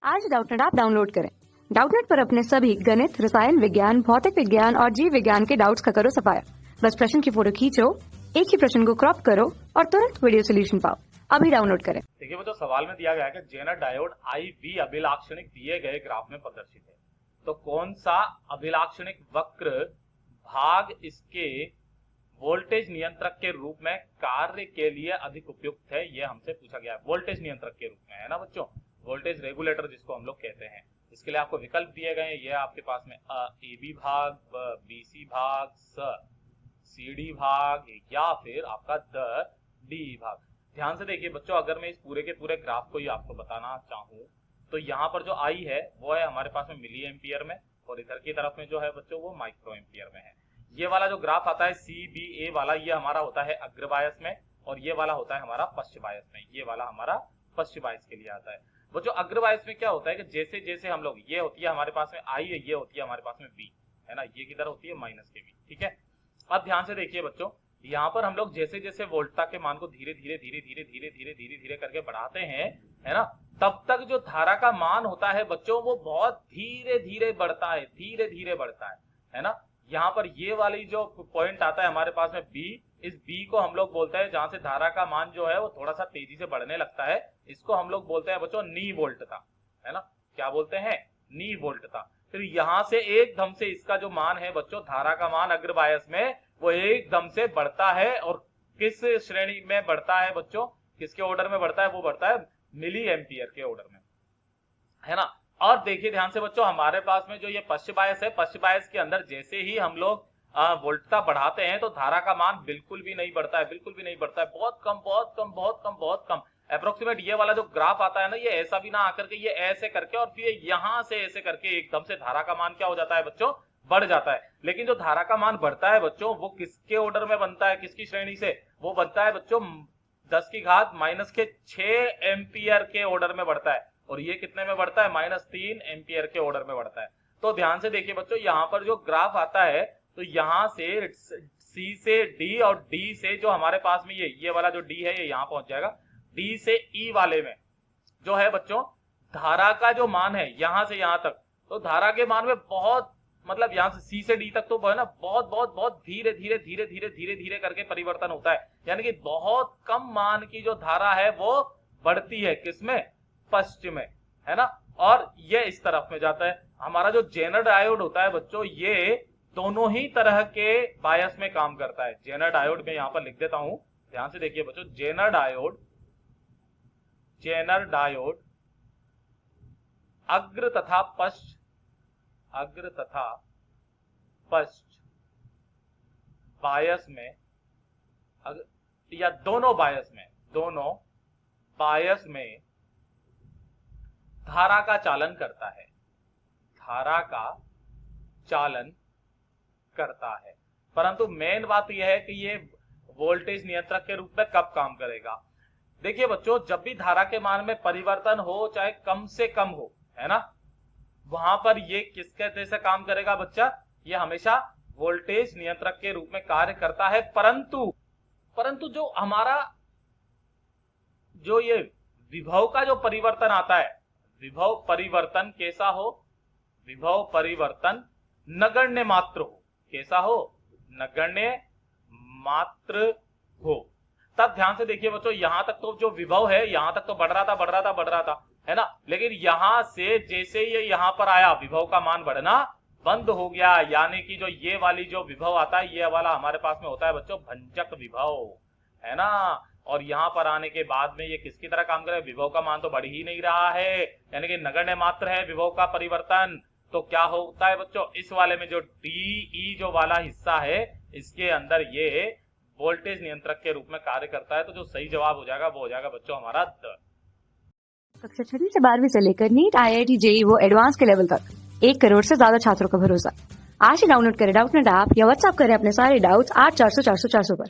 आज Doubtnut app download करें। Doubtnut पर अपने सभी गणित, रसायन विज्ञान, भौतिक विज्ञान और जीव विज्ञान के डाउट्स का करो सफाया। बस प्रश्न की फोटो खींचो, एक ही प्रश्न को क्रॉप करो और तुरंत वीडियो सोल्यूशन पाओ। अभी डाउनलोड करें। देखिए वो तो सवाल में दिया गया है कि जेनर डायोड IV अभिलाक्षणिक दिए गए ग्राफ में प्रदर्शित है। तो कौन सा अभिलाक्षणिक वक्र भाग इसके वोल्टेज नियंत्रक के रूप में कार्य के लिए अधिक उपयुक्त है, यह हमसे पूछा गया है। वोल्टेज नियंत्रक के रूप में, है ना बच्चों, वोल्टेज रेगुलेटर जिसको हम लोग कहते हैं। इसके लिए आपको विकल्प दिए गए हैं। ये आपके पास में AB भाग, BC भाग, CD भाग या फिर आपका DE भाग। ध्यान से देखिए बच्चों, अगर मैं इस पूरे के पूरे ग्राफ को ही आपको बताना चाहूँ तो यहाँ पर जो I है वो है हमारे पास में मिली एम्पियर में, और इधर की तरफ में जो है बच्चों वो माइक्रो एम्पियर में है। ये वाला जो ग्राफ आता है CBA वाला, ये हमारा होता है अग्र बायस में, और ये वाला होता है हमारा पश्च बायस में। ये वाला हमारा पश्च बायस के लिए आता है। वो जो अग्र बायस में क्या होता है कि जैसे जैसे हम लोग, ये होती है हमारे पास में I, ये होती है हमारे पास में B, है ना, ये किधर होती है माइनस के B, ठीक है। अब ध्यान से देखिए बच्चों, यहाँ पर हम लोग जैसे जैसे वोल्टता के मान को धीरे धीरे धीरे धीरे धीरे धीरे धीरे धीरे करके बढ़ाते हैं, है ना, तब तक जो धारा का मान होता है बच्चों वो बहुत धीरे धीरे बढ़ता है, धीरे धीरे बढ़ता है ना। यहाँ पर ये वाली जो पॉइंट आता है हमारे पास में B, इस B को हम लोग बोलते हैं जहां से धारा का मान जो है वो थोड़ा सा तेजी से बढ़ने लगता है, इसको हम लोग बोलते हैं बच्चों नी वोल्टता, है ना। क्या बोलते हैं? नी वोल्टता। फिर यहां से एकदम से इसका जो मान है बच्चों, धारा का मान अग्र बायस में वो एकदम से बढ़ता है, और किस श्रेणी में बढ़ता है बच्चों, किसके ऑर्डर में बढ़ता है? वो बढ़ता है मिली एम्पियर के ऑर्डर में, है ना। और देखिए ध्यान से बच्चों, हमारे पास में जो ये पश्च बायस है, पश्च बायस के अंदर जैसे ही हम लोग वोल्टता बढ़ाते हैं तो धारा का मान बिल्कुल भी नहीं बढ़ता है, बिल्कुल भी नहीं बढ़ता है, बहुत कम बहुत कम बहुत कम बहुत कम। अप्रोक्सीमेट ये वाला जो ग्राफ आता है ना, ये ऐसा भी ना आकर के ये ऐसे करके और फिर यहां से ऐसे करके एकदम से धारा का मान क्या हो जाता है बच्चों? बढ़ जाता है। लेकिन जो धारा का मान बढ़ता है बच्चों वो किसके ऑर्डर में बनता है, किसकी श्रेणी से? वो बनता है बच्चों 10 की घात -6 एम्पियर के ऑर्डर में बढ़ता है, और ये कितने में बढ़ता है? -3 एम्पियर के ऑर्डर में बढ़ता है। तो ध्यान से देखिए बच्चों, यहाँ पर जो ग्राफ आता है तो यहाँ से C से D और D से जो हमारे पास में ये वाला जो D है ये यहाँ पहुंच जाएगा। D से E वाले में जो है बच्चों धारा का जो मान है यहाँ से यहाँ तक, तो धारा के मान में बहुत, मतलब यहाँ से C से D तक तो है ना, बहुत बहुत बहुत धीरे धीरे धीरे धीरे धीरे धीरे करके परिवर्तन होता है। यानी कि बहुत कम मान की जो धारा है वो बढ़ती है, किसमें? पश्च में, है ना। और ये इस तरफ में जाता है। हमारा जो जेनर डायोड होता है बच्चों, ये दोनों ही तरह के बायस में काम करता है। जेनर डायोड में यहां पर लिख देता हूं, ध्यान से देखिए बच्चों, जेनर डायोड अग्र तथा पश्च बायस में, या दोनों बायस में धारा का चालन करता है, धारा का चालन करता है। परंतु मेन बात यह है कि ये वोल्टेज नियंत्रक के रूप में कब काम करेगा? देखिए बच्चों, जब भी धारा के मान में परिवर्तन हो, चाहे कम से कम हो, है ना, वहां पर ये किसके जैसे काम करेगा बच्चा? ये हमेशा वोल्टेज नियंत्रक के रूप में कार्य करता है। परंतु जो हमारा जो ये विभव का जो परिवर्तन आता है, विभव परिवर्तन कैसा हो? विभव परिवर्तन नगण्य मात्र हो। कैसा हो? नगण्य मात्र हो। तब ध्यान से देखिए बच्चों, यहां तक तो जो विभव है यहां तक तो बढ़ रहा था, है ना। लेकिन यहां से जैसे ये यहां पर आया, विभव का मान बढ़ना बंद हो गया। यानी कि जो ये वाली जो विभव आता है, ये वाला हमारे पास में होता है बच्चों भंजक विभव, है ना। और यहाँ पर आने के बाद में ये किसकी तरह काम करे? विभव का मान तो बढ़ ही नहीं रहा है, यानी कि नगण्य मात्र है विभव का परिवर्तन। तो क्या होता है बच्चों, इस वाले में जो DE जो वाला हिस्सा है, इसके अंदर ये वोल्टेज नियंत्रक के रूप में कार्य करता है। तो जो सही जवाब हो जाएगा वो हो जाएगा बच्चों हमारा द। कक्षा 6 से 12वीं से लेकर नीट, IIT, JEE वो एडवांस के लेवल तक 1 करोड़ से ज्यादा छात्रों का भरोसा। आज ही डाउनलोड करें डाउटनेट ऐप या व्हाट्सएप करें अपने सारे डाउट्स 8400 400 400 पर।